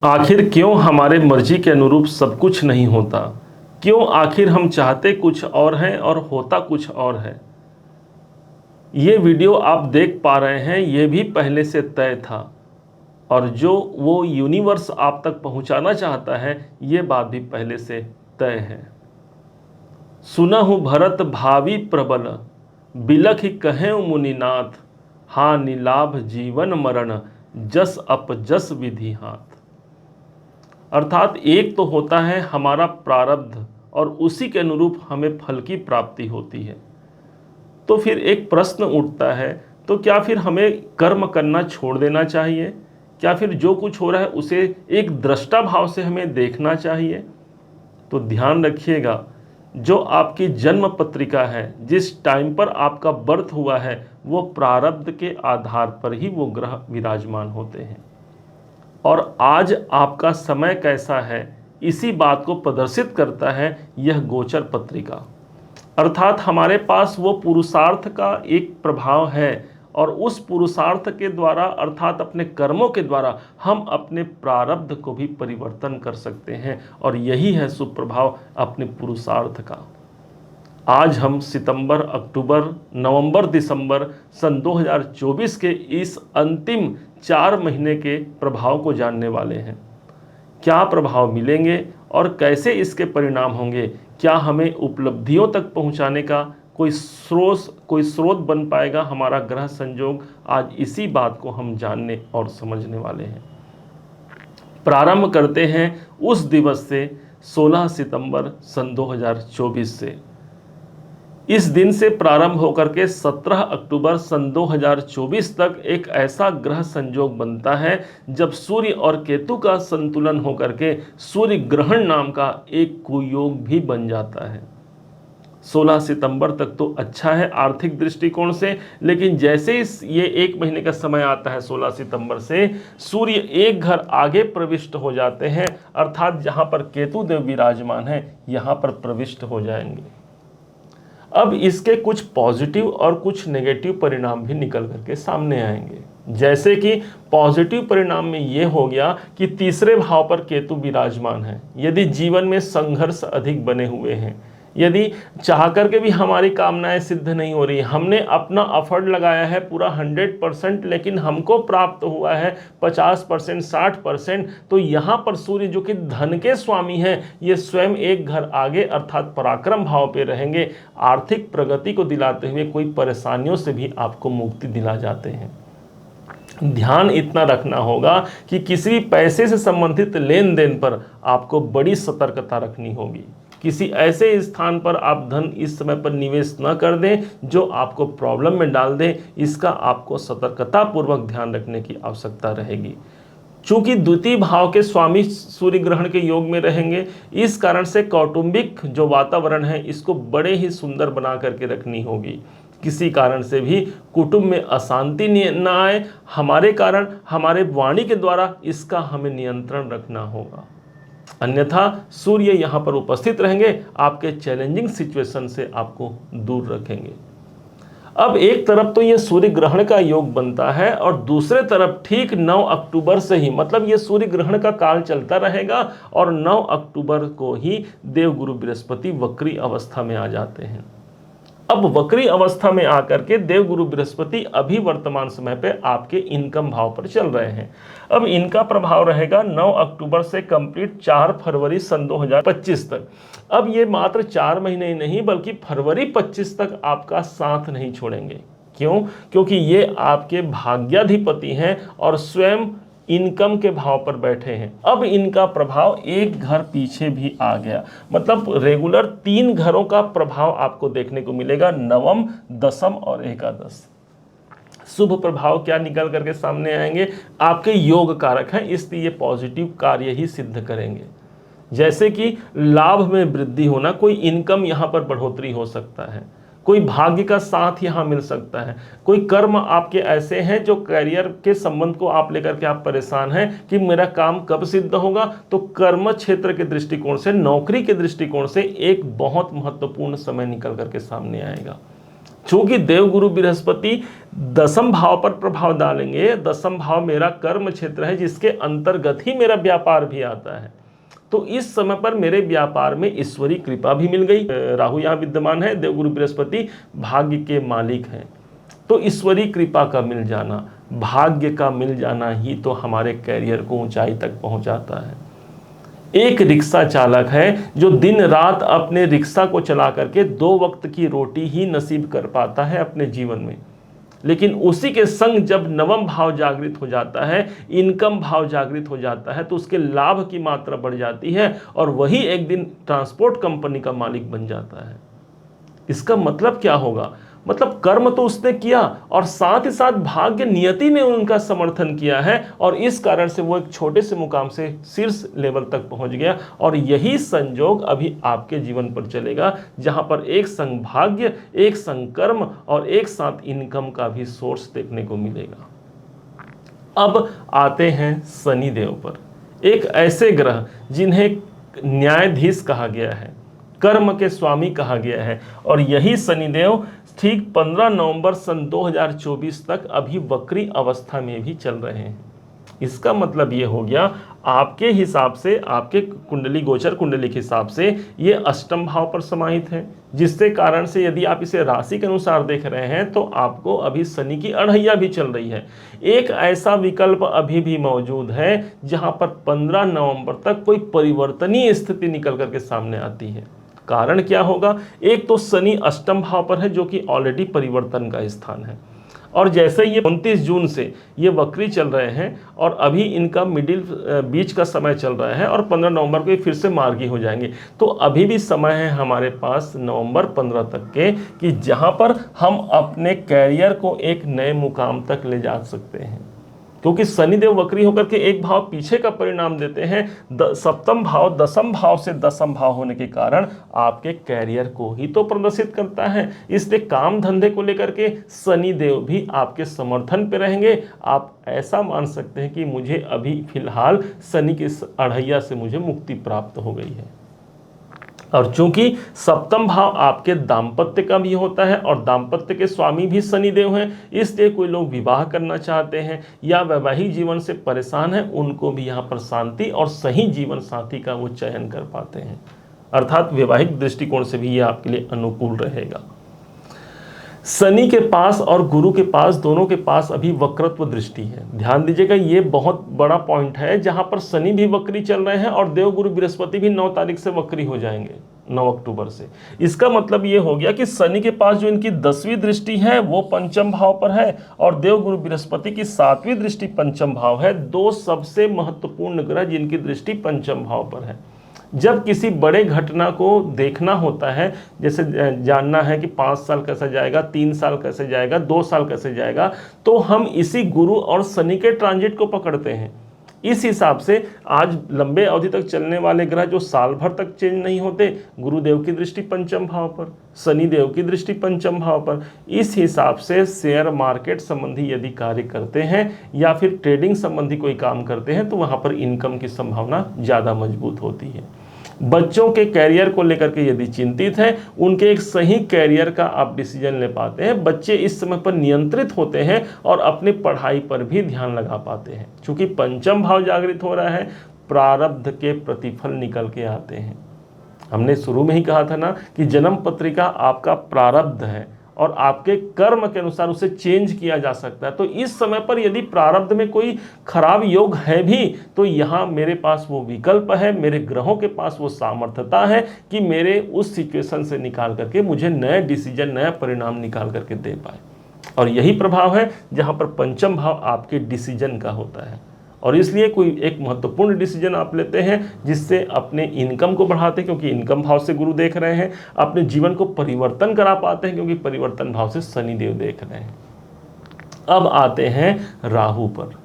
आखिर क्यों हमारे मर्जी के अनुरूप सब कुछ नहीं होता? क्यों आखिर हम चाहते कुछ और हैं और होता कुछ और है? ये वीडियो आप देख पा रहे हैं, ये भी पहले से तय था। और जो वो यूनिवर्स आप तक पहुंचाना चाहता है, ये बात भी पहले से तय है। सुना हूँ भरत भावी प्रबल, बिलख कहें मुनिनाथ, हाँ निलाभ जीवन मरण, जस अप जस विधि हाथ। अर्थात एक तो होता है हमारा प्रारब्ध और उसी के अनुरूप हमें फल की प्राप्ति होती है। तो फिर एक प्रश्न उठता है, तो क्या फिर हमें कर्म करना छोड़ देना चाहिए? क्या फिर जो कुछ हो रहा है उसे एक दृष्टा भाव से हमें देखना चाहिए? तो ध्यान रखिएगा, जो आपकी जन्म पत्रिका है, जिस टाइम पर आपका बर्थ हुआ है, वो प्रारब्ध के आधार पर ही वो ग्रह विराजमान होते हैं। और आज आपका समय कैसा है, इसी बात को प्रदर्शित करता है यह गोचर पत्रिका। अर्थात हमारे पास वो पुरुषार्थ का एक प्रभाव है और उस पुरुषार्थ के द्वारा अर्थात अपने कर्मों के द्वारा हम अपने प्रारब्ध को भी परिवर्तन कर सकते हैं। और यही है सुप्रभाव अपने पुरुषार्थ का। आज हम सितंबर, अक्टूबर, नवंबर, दिसंबर सन 2024 के इस अंतिम 4 महीने के प्रभाव को जानने वाले हैं। क्या प्रभाव मिलेंगे और कैसे इसके परिणाम होंगे? क्या हमें उपलब्धियों तक पहुंचाने का कोई स्रोत बन पाएगा हमारा ग्रह संयोग? आज इसी बात को हम जानने और समझने वाले हैं। प्रारंभ करते हैं उस दिवस से, 16 सितंबर सन 2024 से। इस दिन से प्रारंभ होकर के 17 अक्टूबर सन 2024 तक एक ऐसा ग्रह संयोग बनता है जब सूर्य और केतु का संतुलन होकर के सूर्य ग्रहण नाम का एक कुयोग भी बन जाता है। 16 सितंबर तक तो अच्छा है आर्थिक दृष्टिकोण से, लेकिन जैसे ये 1 महीने का समय आता है 16 सितंबर से, सूर्य एक घर आगे प्रविष्ट हो जाते हैं, अर्थात जहां पर केतु देव विराजमान है यहां पर प्रविष्ट हो जाएंगे। अब इसके कुछ पॉजिटिव और कुछ नेगेटिव परिणाम भी निकल करके सामने आएंगे। जैसे कि पॉजिटिव परिणाम में यह हो गया कि तीसरे भाव पर केतु विराजमान है। यदि जीवन में संघर्ष अधिक बने हुए हैं, यदि चाह करके भी हमारी कामनाएं सिद्ध नहीं हो रही, हमने अपना एफर्ट लगाया है पूरा 100%, लेकिन हमको प्राप्त हुआ है 50%, 60%, तो यहाँ पर सूर्य जो कि धन के स्वामी हैं, ये स्वयं एक घर आगे अर्थात पराक्रम भाव पे रहेंगे। आर्थिक प्रगति को दिलाते हुए कोई परेशानियों से भी आपको मुक्ति दिला जाते हैं। ध्यान इतना रखना होगा कि किसी पैसे से संबंधित लेन देन पर आपको बड़ी सतर्कता रखनी होगी। किसी ऐसे स्थान पर आप धन इस समय पर निवेश न कर दें जो आपको प्रॉब्लम में डाल दे। इसका आपको सतर्कता पूर्वक ध्यान रखने की आवश्यकता रहेगी। चूंकि द्वितीय भाव के स्वामी सूर्य ग्रहण के योग में रहेंगे, इस कारण से कौटुंबिक जो वातावरण है इसको बड़े ही सुंदर बना करके रखनी होगी। किसी कारण से भी कुटुंब में अशांति न आए, हमारे कारण हमारे वाणी के द्वारा इसका हमें नियंत्रण रखना होगा। अन्यथा सूर्य यहाँ पर उपस्थित रहेंगे, आपके चैलेंजिंग सिचुएशन से आपको दूर रखेंगे। अब एक तरफ तो ये सूर्य ग्रहण का योग बनता है और दूसरे तरफ ठीक 9 अक्टूबर से ही, मतलब ये सूर्य ग्रहण का काल चलता रहेगा और 9 अक्टूबर को ही देवगुरु बृहस्पति वक्री अवस्था में आ जाते हैं। अब वक्री अवस्था में आकर के देवगुरु बृहस्पति अभी वर्तमान समय पे आपके इनकम भाव पर चल रहे हैं। अब इनका प्रभाव रहेगा 9 अक्टूबर से कंप्लीट 4 फरवरी सन 2025 तक। अब ये मात्र 4 महीने ही नहीं बल्कि फरवरी 25 तक आपका साथ नहीं छोड़ेंगे। क्यों? क्योंकि ये आपके भाग्याधिपति हैं और स्वयं इनकम के भाव पर बैठे हैं। अब इनका प्रभाव एक घर पीछे भी आ गया, मतलब रेगुलर 3 घरों का प्रभाव आपको देखने को मिलेगा, नवम, दसम और एकादश। शुभ प्रभाव क्या निकल करके सामने आएंगे? आपके योग कारक हैं, इसलिए ये पॉजिटिव कार्य ही सिद्ध करेंगे। जैसे कि लाभ में वृद्धि होना, कोई इनकम यहाँ पर बढ़ोतरी हो सकता है, कोई भाग्य का साथ यहाँ मिल सकता है, कोई कर्म आपके ऐसे हैं जो करियर के संबंध को आप लेकर के आप परेशान हैं कि मेरा काम कब सिद्ध होगा, तो कर्म क्षेत्र के दृष्टिकोण से, नौकरी के दृष्टिकोण से एक बहुत महत्वपूर्ण समय निकल करके सामने आएगा। चूंकि देवगुरु बृहस्पति दसम भाव पर प्रभाव डालेंगे, दसम भाव मेरा कर्म क्षेत्र है जिसके अंतर्गत ही मेरा व्यापार भी आता है, तो इस समय पर मेरे व्यापार में ईश्वरी कृपा भी मिल गई। राहु यहाँ विद्यमान है, देवगुरु बृहस्पति भाग्य के मालिक हैं, तो ईश्वरी कृपा का मिल जाना, भाग्य का मिल जाना ही तो हमारे कैरियर को ऊंचाई तक पहुंचाता है। एक रिक्शा चालक है जो दिन रात अपने रिक्शा को चला करके 2 वक्त की रोटी ही नसीब कर पाता है अपने जीवन में, लेकिन उसी के संग जब नवम भाव जागृत हो जाता है, इनकम भाव जागृत हो जाता है, तो उसके लाभ की मात्रा बढ़ जाती है और वही एक दिन ट्रांसपोर्ट कंपनी का मालिक बन जाता है। इसका मतलब क्या होगा? मतलब कर्म तो उसने किया और साथ ही साथ भाग्य नियति ने उनका समर्थन किया है और इस कारण से वो एक छोटे से मुकाम से शीर्ष लेवल तक पहुंच गया। और यही संयोग अभी आपके जीवन पर चलेगा, जहां पर एक संग भाग्य, एक संग कर्म और एक साथ इनकम का भी सोर्स देखने को मिलेगा। अब आते हैं शनिदेव पर, एक ऐसे ग्रह जिन्हें न्यायाधीश कहा गया है, कर्म के स्वामी कहा गया है, और यही शनिदेव ठीक 15 नवंबर सन 2024 तक अभी वक्री अवस्था में भी चल रहे हैं। इसका मतलब ये हो गया, आपके हिसाब से, आपके कुंडली गोचर कुंडली के हिसाब से ये अष्टम भाव पर समाहित है, जिसके कारण से यदि आप इसे राशि के अनुसार देख रहे हैं तो आपको अभी शनि की अढ़ैया भी चल रही है। एक ऐसा विकल्प अभी भी मौजूद है जहां पर 15 नवंबर तक कोई परिवर्तनीय स्थिति निकल करके सामने आती है। कारण क्या होगा? एक तो शनि अष्टम भाव पर है जो कि ऑलरेडी परिवर्तन का स्थान है, और जैसे ये 29 जून से ये वक्री चल रहे हैं और अभी इनका बीच का समय चल रहा है और 15 नवंबर को ये फिर से मार्गी हो जाएंगे। तो अभी भी समय है हमारे पास नवंबर 15 तक के, कि जहां पर हम अपने कैरियर को एक नए मुकाम तक ले जा सकते हैं, क्योंकि शनिदेव वक्री होकर के एक भाव पीछे का परिणाम देते हैं। सप्तम भाव दसम भाव से दसम भाव होने के कारण आपके कैरियर को ही तो प्रदर्शित करता है, इसलिए काम धंधे को लेकर के शनिदेव भी आपके समर्थन पे रहेंगे। आप ऐसा मान सकते हैं कि मुझे अभी फिलहाल शनि की अढ़ैया से मुझे मुक्ति प्राप्त हो गई है। और चूंकि सप्तम भाव आपके दाम्पत्य का भी होता है और दाम्पत्य के स्वामी भी शनिदेव हैं, इसलिए कोई लोग विवाह करना चाहते हैं या वैवाहिक जीवन से परेशान हैं, उनको भी यहाँ पर शांति और सही जीवन साथी का वो चयन कर पाते हैं। अर्थात वैवाहिक दृष्टिकोण से भी ये आपके लिए अनुकूल रहेगा। शनि के पास और गुरु के पास, दोनों के पास अभी वक्रत्व दृष्टि है। ध्यान दीजिएगा, ये बहुत बड़ा पॉइंट है, जहां पर शनि भी वक्री चल रहे हैं और देवगुरु बृहस्पति भी 9 तारीख से वक्री हो जाएंगे, 9 अक्टूबर से। इसका मतलब ये हो गया कि शनि के पास जो इनकी 10वीं दृष्टि है वो पंचम भाव पर है और देवगुरु बृहस्पति की 7वीं दृष्टि पंचम भाव है। 2 सबसे महत्वपूर्ण ग्रह जिनकी दृष्टि पंचम भाव पर है। जब किसी बड़े घटना को देखना होता है, जैसे जानना है कि 5 साल कैसे जाएगा, 3 साल कैसे जाएगा, 2 साल कैसे जाएगा, तो हम इसी गुरु और शनि के ट्रांजिट को पकड़ते हैं। इस हिसाब से आज लंबे अवधि तक चलने वाले ग्रह जो साल भर तक चेंज नहीं होते, गुरुदेव की दृष्टि पंचम भाव पर, शनिदेव की दृष्टि पंचम भाव पर। इस हिसाब से शेयर मार्केट संबंधी यदि कार्य करते हैं या फिर ट्रेडिंग संबंधी कोई काम करते हैं तो वहाँ पर इनकम की संभावना ज़्यादा मजबूत होती है। बच्चों के कैरियर को लेकर के यदि चिंतित हैं, उनके एक सही कैरियर का आप डिसीजन ले पाते हैं। बच्चे इस समय पर नियंत्रित होते हैं और अपनी पढ़ाई पर भी ध्यान लगा पाते हैं। चूंकि पंचम भाव जागृत हो रहा है, प्रारब्ध के प्रतिफल निकल के आते हैं। हमने शुरू में ही कहा था ना कि जन्म पत्रिका आपका प्रारब्ध है और आपके कर्म के अनुसार उसे चेंज किया जा सकता है। तो इस समय पर यदि प्रारब्ध में कोई खराब योग है भी तो यहाँ मेरे पास वो विकल्प है, मेरे ग्रहों के पास वो सामर्थ्यता है कि मेरे उस सिचुएशन से निकाल करके मुझे नए डिसीजन, नया परिणाम निकाल करके दे पाए। और यही प्रभाव है जहाँ पर पंचम भाव आपके डिसीजन का होता है और इसलिए कोई एक महत्वपूर्ण डिसीजन आप लेते हैं जिससे अपने इनकम को बढ़ाते हैं, क्योंकि इनकम भाव से गुरु देख रहे हैं। अपने जीवन को परिवर्तन करा पाते हैं क्योंकि परिवर्तन भाव से शनिदेव देख रहे हैं। अब आते हैं राहु पर,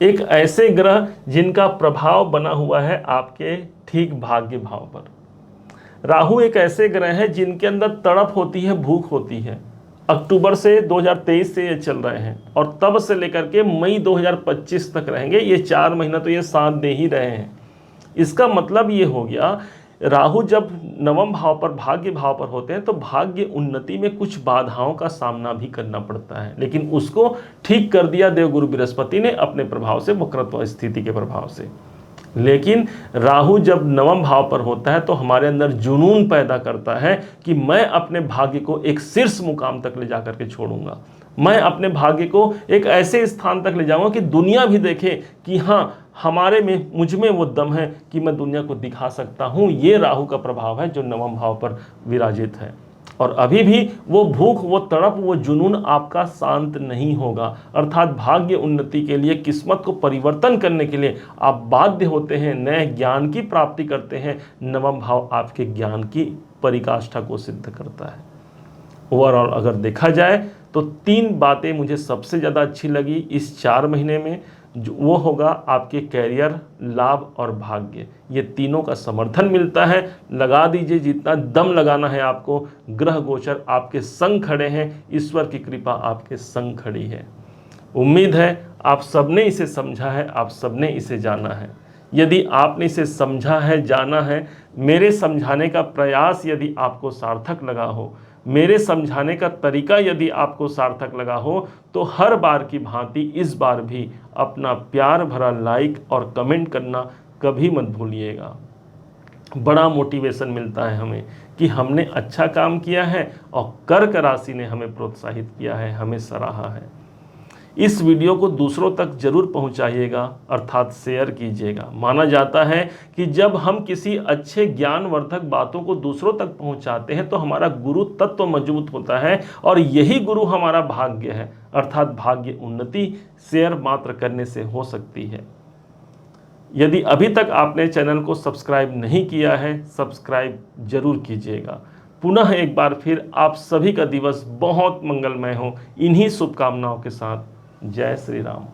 एक ऐसे ग्रह जिनका प्रभाव बना हुआ है आपके ठीक भाग्य भाव पर। राहु एक ऐसे ग्रह है जिनके अंदर तड़प होती है, भूख होती है। अक्टूबर से 2023 से ये चल रहे हैं और तब से लेकर के मई 2025 तक रहेंगे। ये 4 महीना तो ये साथ दे ही रहे हैं। इसका मतलब ये हो गया राहु जब नवम भाव पर, भाग्य भाव पर होते हैं, तो भाग्य उन्नति में कुछ बाधाओं का सामना भी करना पड़ता है, लेकिन उसको ठीक कर दिया देवगुरु बृहस्पति ने अपने प्रभाव से, वक्रत्व स्थिति के प्रभाव से। लेकिन राहु जब नवम भाव पर होता है तो हमारे अंदर जुनून पैदा करता है कि मैं अपने भाग्य को एक शीर्ष मुकाम तक ले जाकर के छोड़ूंगा, मैं अपने भाग्य को एक ऐसे स्थान तक ले जाऊंगा कि दुनिया भी देखे कि हाँ, हमारे में, मुझ में वो दम है कि मैं दुनिया को दिखा सकता हूँ। ये राहु का प्रभाव है जो नवम भाव पर विराजित है। और अभी भी वो भूख, वो तड़प, वो जुनून आपका शांत नहीं होगा, अर्थात भाग्य उन्नति के लिए, किस्मत को परिवर्तन करने के लिए आप बाध्य होते हैं, नए ज्ञान की प्राप्ति करते हैं। नवम भाव आपके ज्ञान की पराकाष्ठा को सिद्ध करता है। ओवरऑल अगर देखा जाए तो 3 बातें मुझे सबसे ज़्यादा अच्छी लगी इस 4 महीने में, जो वो होगा आपके कैरियर, लाभ और भाग्य। ये तीनों का समर्थन मिलता है। लगा दीजिए जितना दम लगाना है आपको। ग्रह गोचर आपके संग खड़े हैं, ईश्वर की कृपा आपके संग खड़ी है। उम्मीद है आप सबने इसे समझा है, आप सबने इसे जाना है। यदि आपने इसे समझा है, जाना है, मेरे समझाने का प्रयास यदि आपको सार्थक लगा हो, मेरे समझाने का तरीका यदि आपको सार्थक लगा हो, तो हर बार की भांति इस बार भी अपना प्यार भरा लाइक और कमेंट करना कभी मत भूलिएगा। बड़ा मोटिवेशन मिलता है हमें कि हमने अच्छा काम किया है और कर्क राशि ने हमें प्रोत्साहित किया है, हमें सराहा है। इस वीडियो को दूसरों तक जरूर पहुंचाइएगा, अर्थात शेयर कीजिएगा। माना जाता है कि जब हम किसी अच्छे ज्ञानवर्धक बातों को दूसरों तक पहुंचाते हैं तो हमारा गुरु तत्व मजबूत होता है, और यही गुरु हमारा भाग्य है, अर्थात भाग्य उन्नति शेयर मात्र करने से हो सकती है। यदि अभी तक आपने चैनल को सब्सक्राइब नहीं किया है, सब्सक्राइब जरूर कीजिएगा। पुनः एक बार फिर आप सभी का दिवस बहुत मंगलमय हो, इन्हीं शुभकामनाओं के साथ। जय श्री राम।